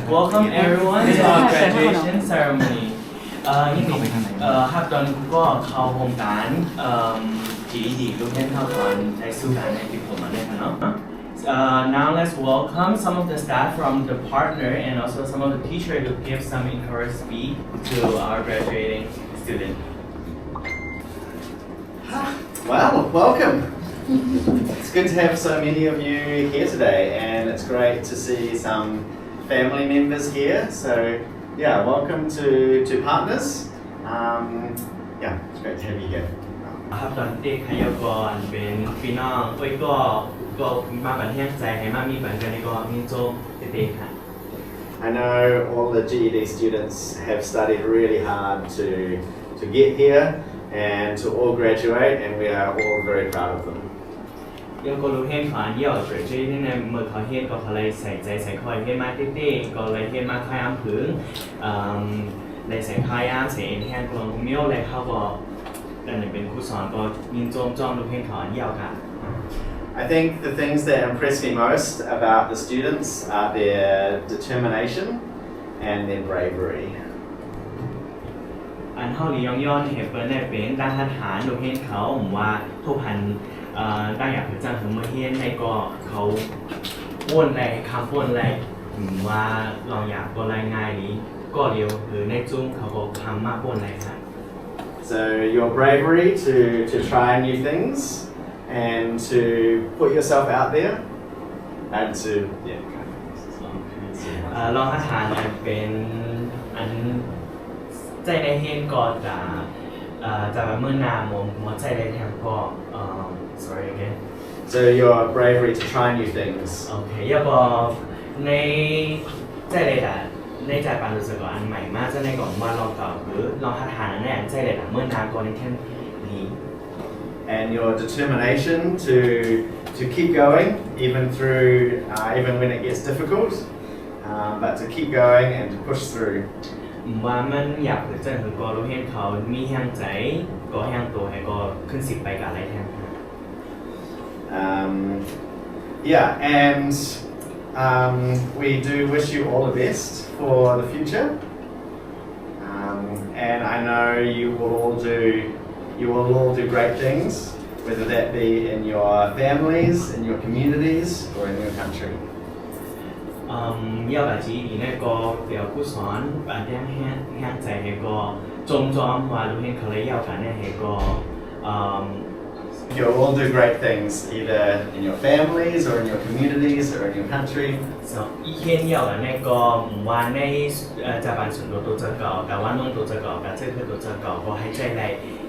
Welcome everyone to our graduation ceremony. ครับตอนนี้ก็เข้าโครงการ GED ลูกเล่นเข้าตอนในสู่การในปีผมมาได้เนาะ Now let's welcome some of the staff from the partner and also some of the teachers to give some encouraging speech to our graduating student. Well, welcome. It's good to have so many of you here today, and it's great to see some family members here. So, yeah, welcome to partners. Yeah, it's great to have you here. ครับตอนเด็กขยกรเป็นพี่น้องก็มาบันเทิงใจให้มามีบันกันในก็มีโจเด็กค่ะ I know all the GED students have studied really hard to get here and to all graduate, and we are all very proud of them. ยังก็รู้เห็นขวานเยี่ยวเฉยๆที่ในเมื่อเขาเห็นก็เขาเลยใส่ใจใส่คอยเห็นมาเต้ๆก็เลยเห็นมาคายอ้ำผึ่งเลยใส่คายอ้ำใส่เอ็นแทนกลองมิ้วเลยเขาก็แต่หนึ่งเป็นครูสอนก็ยินโจมจ้องรู้เห็นขวานเยี่ยวค่ะ I think the things that impress me most about the students are their determination and their bravery. อันเท่านี้ย้อนเหตุเป็นด้านทหารรู้เห็นเขาผมว่าทุกพันตั้งอย่างคือจังถึงเมื่อเฮียนในก็เขาว่นแรงคำว่นแรงว่าลองอยากก็รายงานนี้ก็เดียวหรือในจุ้งเขาก็ทำมากว่นแรงครับ So your bravery to try new things and to put yourself out there and to yeah. ลองทหารเป็นอันใจได้เห็นก็จะแบบเมื่อนามมใจได้แทนก็sorry again. So your bravery to try new things. Okay. 要不ในใจได้แต่ในใจปันรู้สึกว่าอันใหม่มากจะในก่อนว่าลองเก่าหรือลองทหารนั่นแหละใจได้แต่เมื่อนานก่อนในแค่นี้ And your determination to keep going even through even when it gets difficult, but to keep going and to push through. ว่ามันอยากจะถึงก็รู้เห็นเขามีแห่งใจก็แห่งตัวให้ก็ขึ้นสิบไปกับอะไรแทน Yeah, and we do wish you all the best for the future. And I know you will all do great things, whether that be in your families, in your communities, or in your country. 要把GED呢個表故สอน把啲แห่งใจให้ก็จมว่ารู้เห็นเขาเลย要กัน呢ให้ก็ You'll all do great things, either in your families, or in your communities, or in your country. So อีเห็น要กัน呢ก็ว่าในจะบันส่วนตัวจะเก่าแต่ว่าน้องตัวจะเก่าแต่เจ้าตัวจะเก่าก็ให้ใจไร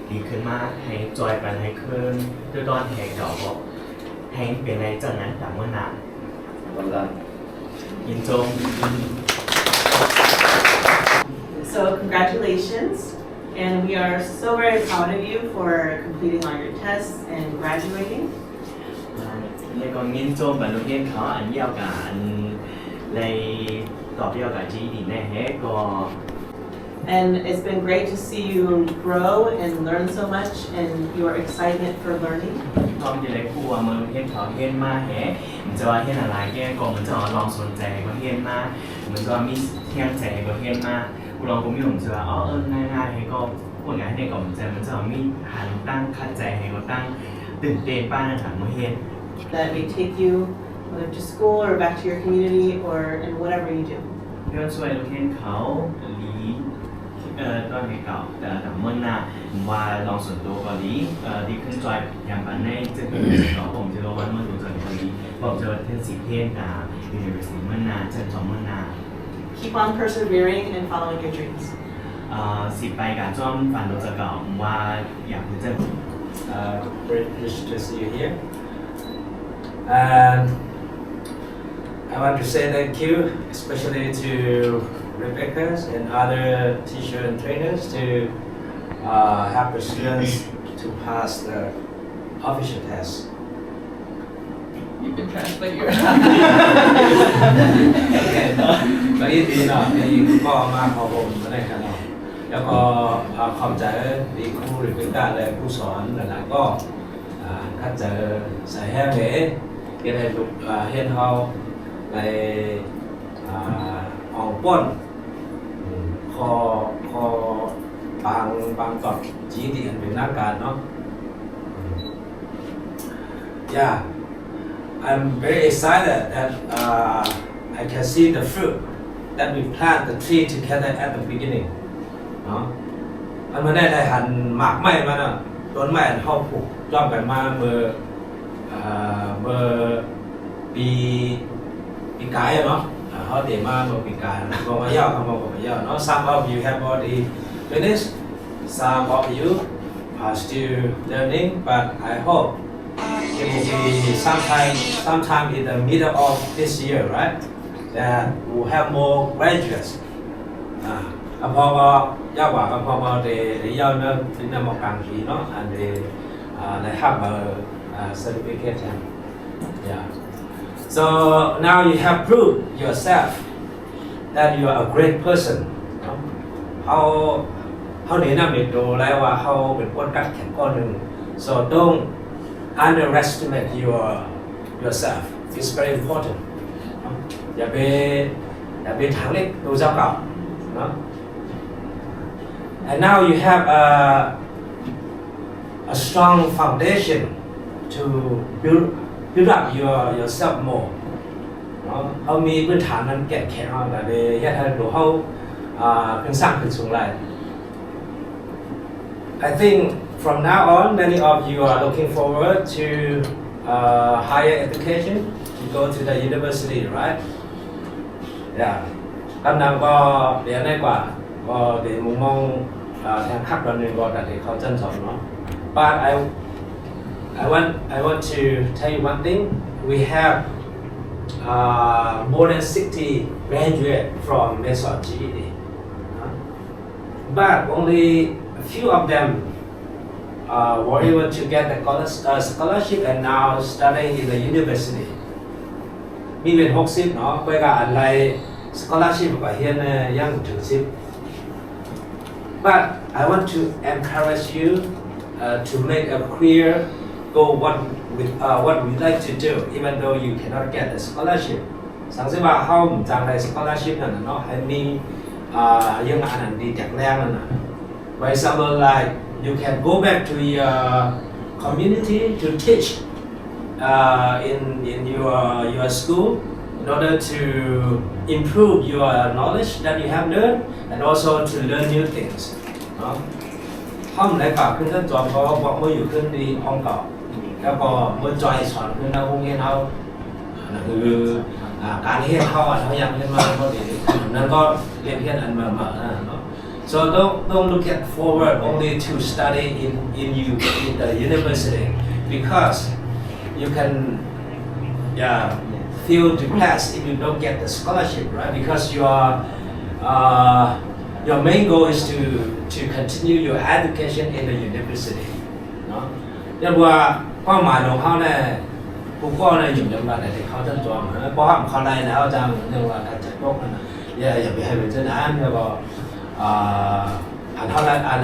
ดีขึ้นมากให้จอยกันให้ขึ้นด้วยตอนให้เก่าก็ให้เป็นไรจากนั้นจากเมื่อนาน Well done. So congratulations, and we are so very proud of you for completing all your tests and graduating. ในกองยินโจมบรรลุเห็นเขาอันเยี่ยวกันในตอบเยี่ยวกับGEDแน่ก็ And it's been great to see you grow and learn so much and your excitement for learning. ตอนที่ได้ครูมาเห็นเขาเห็นมาแห่มันจะว่าเห็นอะไรแกก็มันจะลองสนใจก็เห็นมามันจะมีเที่ยงใจก็เห็นมากูลองกูมีผมจะว่าง่ายๆให้ก็พูดง่ายให้ก็มันจะมีหันตั้งคัดใจให้ก็ตั้งตื่นเต้นป้านะครับเมื่อเห็น That may take you whether to school or back to your community or in whatever you do. เพื่อนช่วยเห็นเขาลีตอนให้เก่าแต่เมื่อหน้าว่าลองส่วนตัวก็ดีขึ้นจอยอย่างปันในจะเป็นต่อผมจะรู้ว่าเมื่อดูจากคนนี้ผมจะเทนสีเพี้ยนUniversity เมื่อหน้าจะจอมเมื่อหน้า Keep on persevering and following your dreams. สิไปการจ้อมฝันเราจะเก่าว่าอยากจะGreat pleasure to see you here. And I want to say thank you, especially to Rebecca and other teachers and trainers to help the students to pass the official test. You can translate your. ก็ยินดีเนาะมีก็มาขอผมมาได้ครับเนาะแล้วก็ขอบใจดีครูหรือเป็นการเลยผู้สอนหลายๆก็ถ้าเจอใส่แห้งเอ๋เฮ็ดให้ลูกเฮ็ดเฮาในออก ป้นบางตอน GED เป็นนักการเนาะ Yeah I'm very excited that I can see the fruit that we plant the tree together at the beginning เนาะมันไม่ได้หันหมากไม้มาเนาะต้นไม้เขาปลูกจ้องกันมาเมื่อปีกายเนาะเขาเดี๋ยวมาเมื่อปีกายก็มาย่อเขาบอกมาย่อเนาะ Some of you have already finished some of you are still learning but I hope it will be sometime in the middle of this year right that we'll have more graduates พอย้าวว่าพอเดี๋ยวเริ่มถึงนำมากลางปีเนาะ and they have a certification yeah so now you have proved yourself that you are a great person เขาเรียนเป็นตัวแล้วว่าเขาเป็นคนกัดแข็งก้อนหนึ่ง so don't underestimate yourself it's very important อย่าไปถังเล็กตัวเจ้าเก่าเนาะAnd now you have a strong foundation to build up yourself more เขามีพื้นฐานนั้นแข็งแข็งแต่เดี๋ยวให้ดูเขาเป็นสร้างเป็นสูงไร I think from now on many of you are looking forward to higher education to go to the university right yeah กำลังก็เรียนได้กว่าก็เดี๋ยวมุมมองทางคับเราหนึ่งก็แต่เดี๋ยวเขาจันสอนเนาะ but I want to tell you one thing we have more than 60 graduates from Mesot GED but only a few of them were able to get the scholarship and now studying in the university มีเป็น60เนาะไปกับอะไร scholarship ก็เฮียนยังถึง10 but I want to encourage you to make a clear goal what we like to do even though you cannot get the scholarship สังเกตว่าเขาจังได้ scholarship นั่นเนาะให้มียังอันนั้นดีจากแรงนั่นนะ for example like you can go back to your community to teach in your school in order to improve your knowledge that you have learned and also to learn new things เนาะห้องไหนเก่าขึ้นท่านจอมเขาบอกเมื่ออยู่ขึ้นดีห้องเก่าแล้วก็เมื่อจอยสอนขึ้นเราคงเห็นเขาคือการเรียนเขาเขายังเรียนมาเขาดีนั้นก็เรียนเพี้ยนอันมาเนาะ so don't look at forward only to study in the university because you can feel depressed if you don't get the scholarship right because your main goal is to continue your education in the university เนาะเรียกว่าเป้าหมายของเขาเนี่ยผู้ก็เนี่ยอยู่จังหวัดไหนที่เขาจะจองเพราะว่าเขาได้แล้วจังเรียกว่าการจัดโต๊ะนะอย่าไปให้เป็นเจ้าหน้าแล้วก็อันเ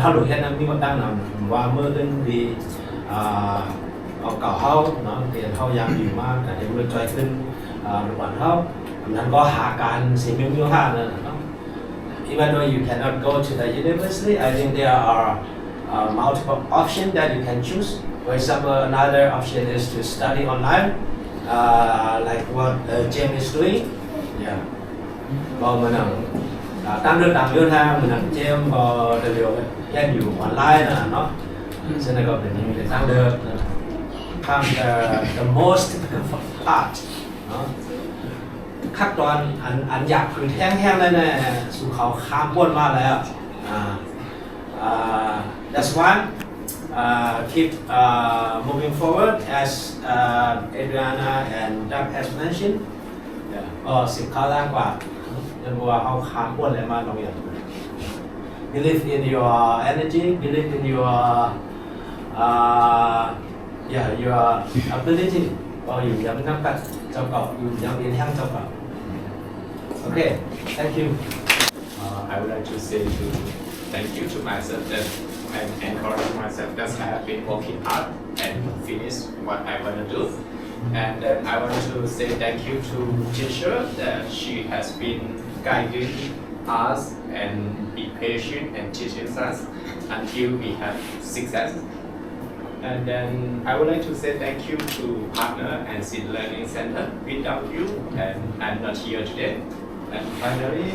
ท่าหลุดแค่นั้นมีคนตั้งนำว่าเมื่อขึ้นดีเอาเก่าเขาเนาะเรียนเขายังอยู่มากแต่เดี๋ยวมันจอยขึ้นระหว่างเขานั้นก็หาการสิ่งยุ่งๆห้านั่นเนาะ Even though you cannot go to the university, I think there are multiple options that you can choose. For example, another option is to study online, like what James is doing. Yeah. ก็มันตั้งเรื่องต่างเรื่องทางมันJamesก็เดี๋ยวแยกอยู่ออนไลน์นะเนาะฉะนั้นก็เป็นตั้งเรื่องข้าม the most difficult part เนาะขั้นตอนอันอยากคือแห้งๆเลยเนี่ยสู่เขาข้ามพ้นมาแล้วthat's one keep moving forward as Adriana and Doug has mentioned 10 ข้อแรกกว่าเรียกว่าเขาข้ามพ้นเลยมาตรงนี้ believe in your energy believe in your your ability ก็อยู่ยังนักกัดเจ้าเก่าอยู่ยังเรียนแห้งเจ้าเก่าOkay, thank you. I would like to say thank you to myself that I'm encouraging myself that I have been working hard and finish what I want to do. And then I want to say thank you to teacher that she has been guiding us and be patient and teaching us until we have success. And then I would like to say thank you to partner and SEED Learning Center. Without you, and I'm not here today. And finally,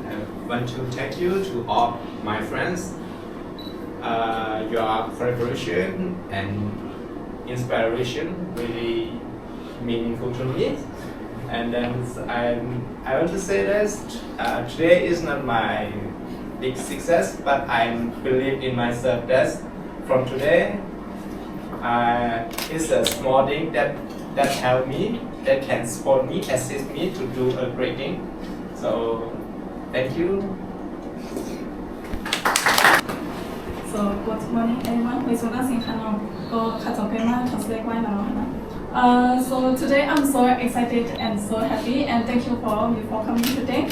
I want to thank you to all my friends. Your collaboration and inspiration really meaningful to me. And then I want to say this, today is not my big success, but I believe in myself that from today, it's a small thing that help me, that can support me, assist me to do a great thing. So, thank you. So good morning everyone. ในส่วนของสิ่งที่เราก็ขัดจบไปมากทั้งเล็กไว้แล้วนะ So today I'm so excited and so happy and thank you for all you for coming today.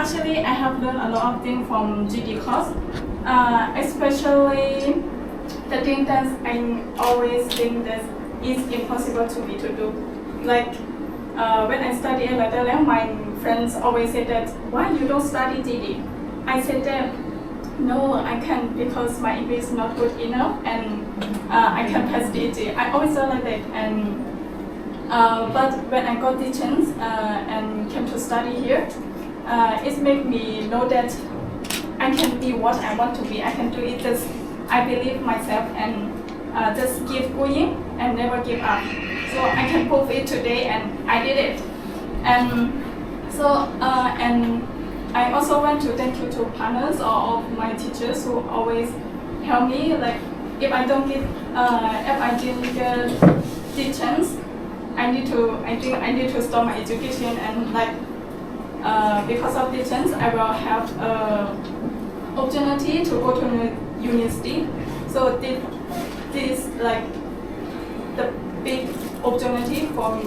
Actually I have learned a lot of things from GED course, especially the thing that I always think that is impossible to me to do. Like when I study a letter, my friends always say that why you don't study GED? I said that no, I can't because my English is not good enough and I can't pass GED. I always felt like that. And but when I got the chance and came to study here, it made me know that I can be what I want to be. I can do it. Just I believe myself and just keep going and never give up. So I can prove it today, and I did it. And so and I also want to thank you to partners or all of my teachers who always help me. Like if I don't get, if I didn't get the chance, I think I need to stop my education and like because of the chance, I will have opportunity to go to university. So this like the big opportunity for me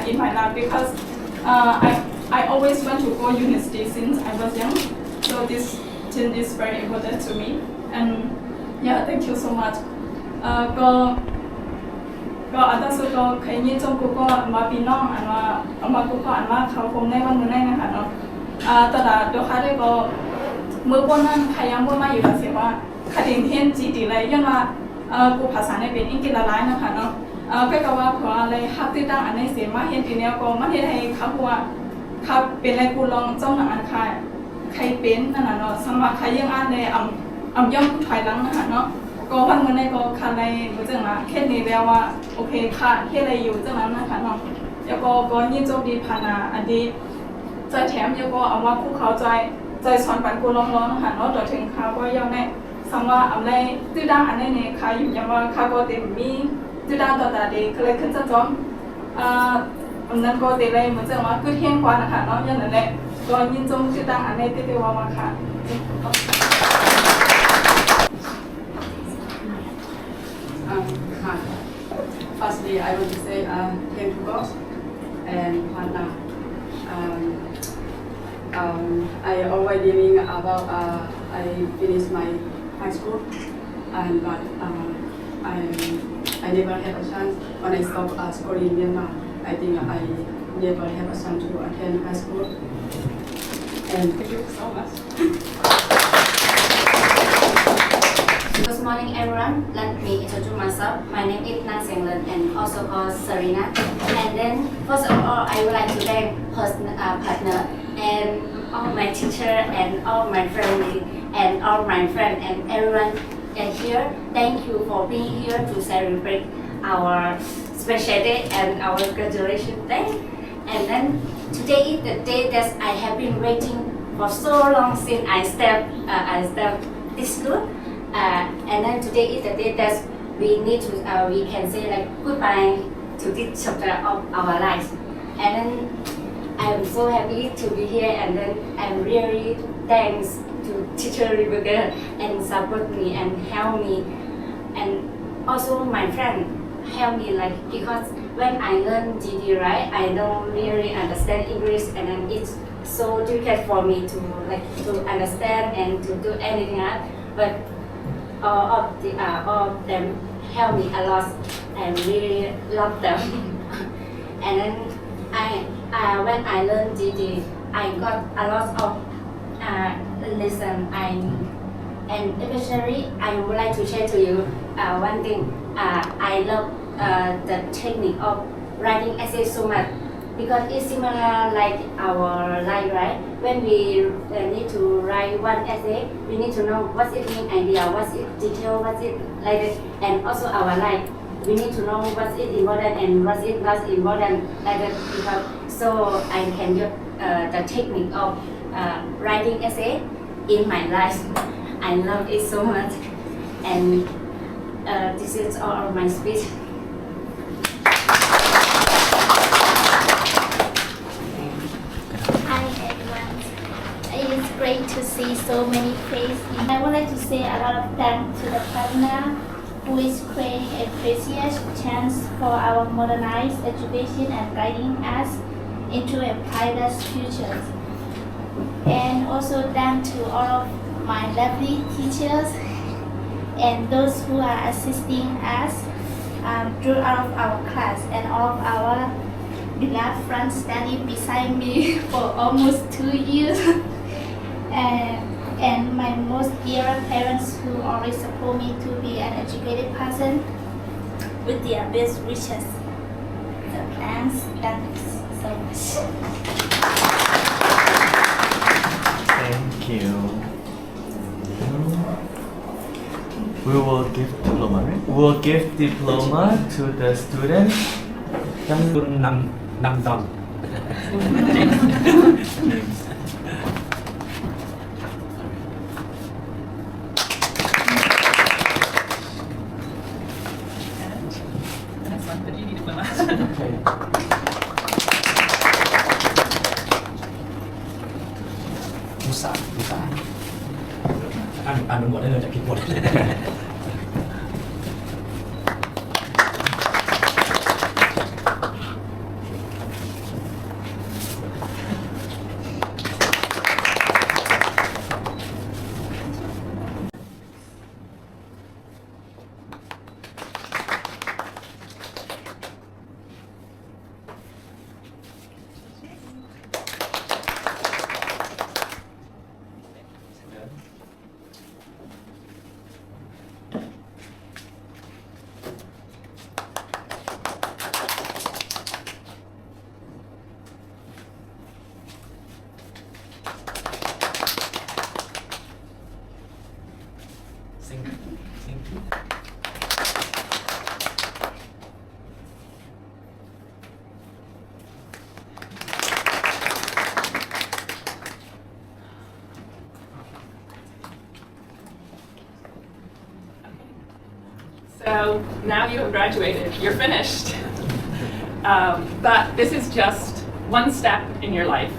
in my life because I always want to go university since I was young. So this thing is very important to me. And yeah, thank you so much. ก็อันนั้นสุดก็เคยยินจงกูก็มาปีน้องอันว่าเอามากูก็อันว่าเขาคงได้วันมื้อได้นะคะเนาะตลาดตัวค้าได้ก็มื้อบนนั้นใครยังบ่มาอยู่แล้วเสียว่าคดีเห็นจีดีเลยย้อนว่ากูภาษาในเป็นอังกฤษละลายนะคะเนาะก็ว่าเพราะอะไรฮับติดตั้งอันในเสียมาเห็นทีเนี้ยก็มันเฮ็ดให้เขาว่าเขาเป็นอะไรกูลองจ้องหนังอันใครเป็นนั่นน่ะเนาะสำหรับใครยังอ่านในย่อมถอยหลังนะคะเนาะก็วันมื้อในก็คันในมื้อจังว่าแค่นี้แล้วว่าโอเคค่ะเฮ็ดอะไรอยู่จังนั้นนะคะเนาะแล้วก็ยินจบดีผ่านอันนี้ใจแถมแล้วก็เอาว่าคู่เขาใจสอนปันกูลองๆนะคะเนาะต่อถึงเขาก็ย่อมได้สำว่าอะไรตื้อดังอันนี้ค่ะอยู่อย่างว่าเขาก็เต็มมีตื้อดังต่อๆดีก็เลยขึ้นจังจอมอันนั้นก็เต็มเลยเหมือนจังว่าคือเที่ยงกว่านะคะเนาะอย่างนั้นแหละก็ยินจบตื้อดังอันนี้ตื้อว่าค่ะ Firstly, I want to say thank you God and Hana. I already dreaming about I finished my high school, and but I never had a chance when I stopped school in Myanmar. I think I never had a chance to attend high school. And thank you so much. Good morning everyone, let me introduce myself. My name is Nang Senglen and also called Serena. And then first of all, I would like to thank partner and all my teacher and all my family and all my friends and everyone here. Thank you for being here to celebrate our special day and our graduation day. And then today is the day that I have been waiting for so long since I stepped this school. And then today is the day that we need to we can say like goodbye to this chapter of our lives. And then I'm so happy to be here, and then I'm really thanks to teacher Rebecca and support me and help me, and also my friend help me like because when I learn GED right, I don't really understand English, and then it's so difficult for me to understand and to do anything else. But all of them help me a lot and really love them. And then when I learned GED, I got a lot of lesson. And especially, I would like to share to you one thing. I love the technique of writing essay so much because it's similar like our life, right? When we need to write one essay, we need to know what's its main idea, what's its detail, what's it like that, and also our life. We need to know what's it important and what's it not important like that because so I can use the technique of writing essay in my life. I love it so much, and this is all of my speech. Hi everyone. It is great to see so many faces. I would like to say a lot of thanks to the partner who is creating a precious chance for our modernized education and guiding us into a brighter future. And also thanks to all of my lovely teachers and those who are assisting us throughout our class and all of our beloved friends standing beside me for almost 2 years. And my most dear parents who always support me to be an educated person with their best wishes. So thanks so much. Thank you. We will give diploma, right? We will give diploma to the student. คุณนำดอง Okay. ผู้สาวอ่านหมดได้เลยจากคิดหมด So now you have graduated, you're finished. But this is just one step in your life.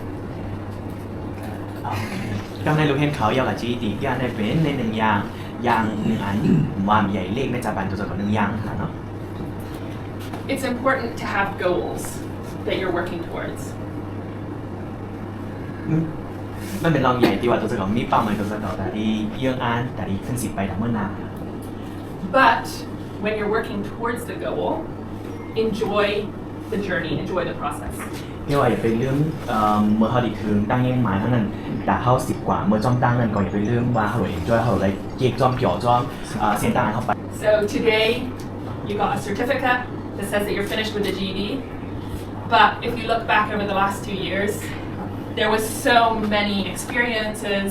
今日你見เขา有個 GED 嘅ในเป็นในหนึ่งอย่างหนึ่งอันความใหญ่เล็กในจับบันตัวกับหนึ่งอย่างค่ะเนาะ It's important to have goals that you're working towards. มันเป็นรองใหญ่ที่ว่าตัวกับมีเป้าหมายตัวกับแต่ที่เยื่องอันแต่ที่ขึ้นสิบไปแต่เมื่อนาน But when you're working towards the goal, enjoy the journey, enjoy the process. ไม่ว่าอย่าไปลืมเมื่อเขาดีถึงตั้งยังหมายเท่านั้นแต่เขาสิบกว่าเมื่อจอมตั้งนั้นก็อย่าไปลืมว่าเขาเองด้วยเขาเลยเกียกจอมเกี่ยวจอมเส้นตั้งเข้าไป So today you got a certificate that says that you're finished with the GED. But if you look back over the last 2 years, there was so many experiences,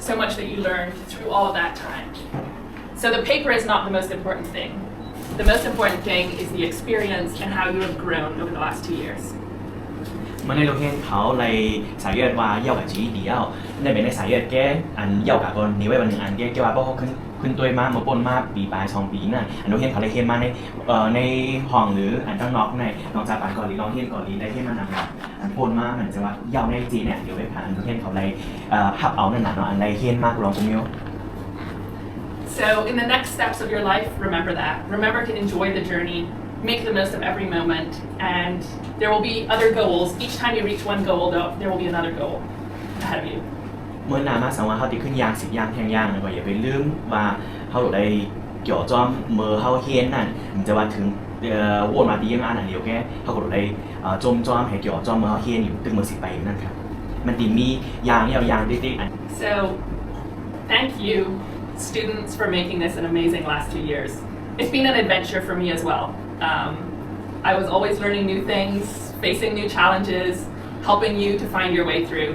so much that you learned through all of that time. So the paper is not the most important thing. The most important thing is the experience and how you have grown over the last 2 years. มันในโรงเรียนเขาเลยสายเลือดว่าเย่ากับ GED เย่าในเป็นในสายเลือดแกอันเย่ากับคนนี้ไว้วันหนึ่งอันแกว่าเพราะเขาขึ้นตัวมาเมื่อปนมาปีปลาย2 ปีนั่นอันโรงเรียนเขาเลยเรียนมาในห้องหรืออันข้างนอกในนอกจากปานก่อนหรือน้องเรียนก่อนหรือได้เรียนมาหนักอันปนมาเหมือนจะว่าเย่าในจีเนี่ยเดี๋ยวไปผ่านอันโรงเรียนเขาเลยหับเอานั่นน่ะเนาะอันเลยเรียนมากรองตรงนี้ So in the next steps of your life, remember that. Remember to enjoy the journey, make the most of every moment, and there will be other goals. Each time you reach one goal, there will be another goal ahead of you. เมื่อนานมาสังว่าเขาติดขึ้นยาง10 ยางแทงยางแล้วก็อย่าไปลืมว่าเขาได้เกี่ยวจอมเมื่อเขาเฮียนนั่นมันจะว่าถึงวนมาตียังอันเดียวแค่เขาก็ได้จมจอมให้เกี่ยวจอมเมื่อเขาเฮียนอยู่ตึงเมื่อ10 ไปนั่นครับ มันติมียางติ๊กๆ So thank you students for making this an amazing last 2 years. It's been an adventure for me as well. I was always learning new things, facing new challenges, helping you to find your way through.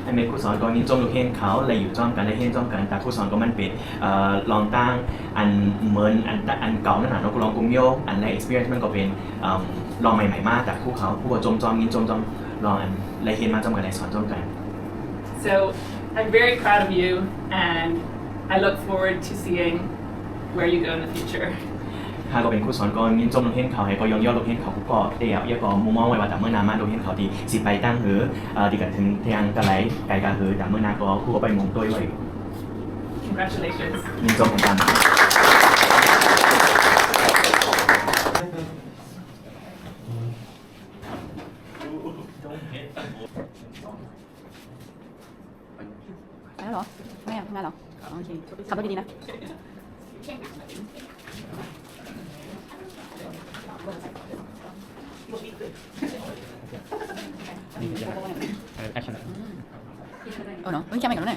อันเป็นครูสอนก็ยินจมลูกเห็นเขาเลยอยู่จ้อมกันเลยเห็นจ้อมกันแต่ครูสอนก็มันเป็นลองตั้งอันเหมือนอันเก่านั่นแหละเราก็ลองกุ้งโยอันใน experience มันก็เป็นลองใหม่ๆมากแต่ครูเขาผู้ก็จมยินจมลองอันเลยเห็นมาจมกันเลยสอนจมกัน So I'm very proud of you and I look forward to seeing where you go in the future. ถ้าก็เป็นครูสอนก็ยินจมลูกเห็นเขาให้ก็ยองย่อลูกเห็นเขาก็เดี๋ยวก็มุมมองไว้ว่าแต่เมื่อนามาลูกเห็นเขาที่สิไปตั้งหือที่กันถึงเทียงกะไหลไกลกะหือแต่เมื่อนาก็ครูก็ไปมุงตัวไว้ Congratulations. ยินจมของกัน ไปแล้วเหรอไม่ทำงานเหรอโอเคขับรถดีๆนะ哦，no，你讲没讲呢？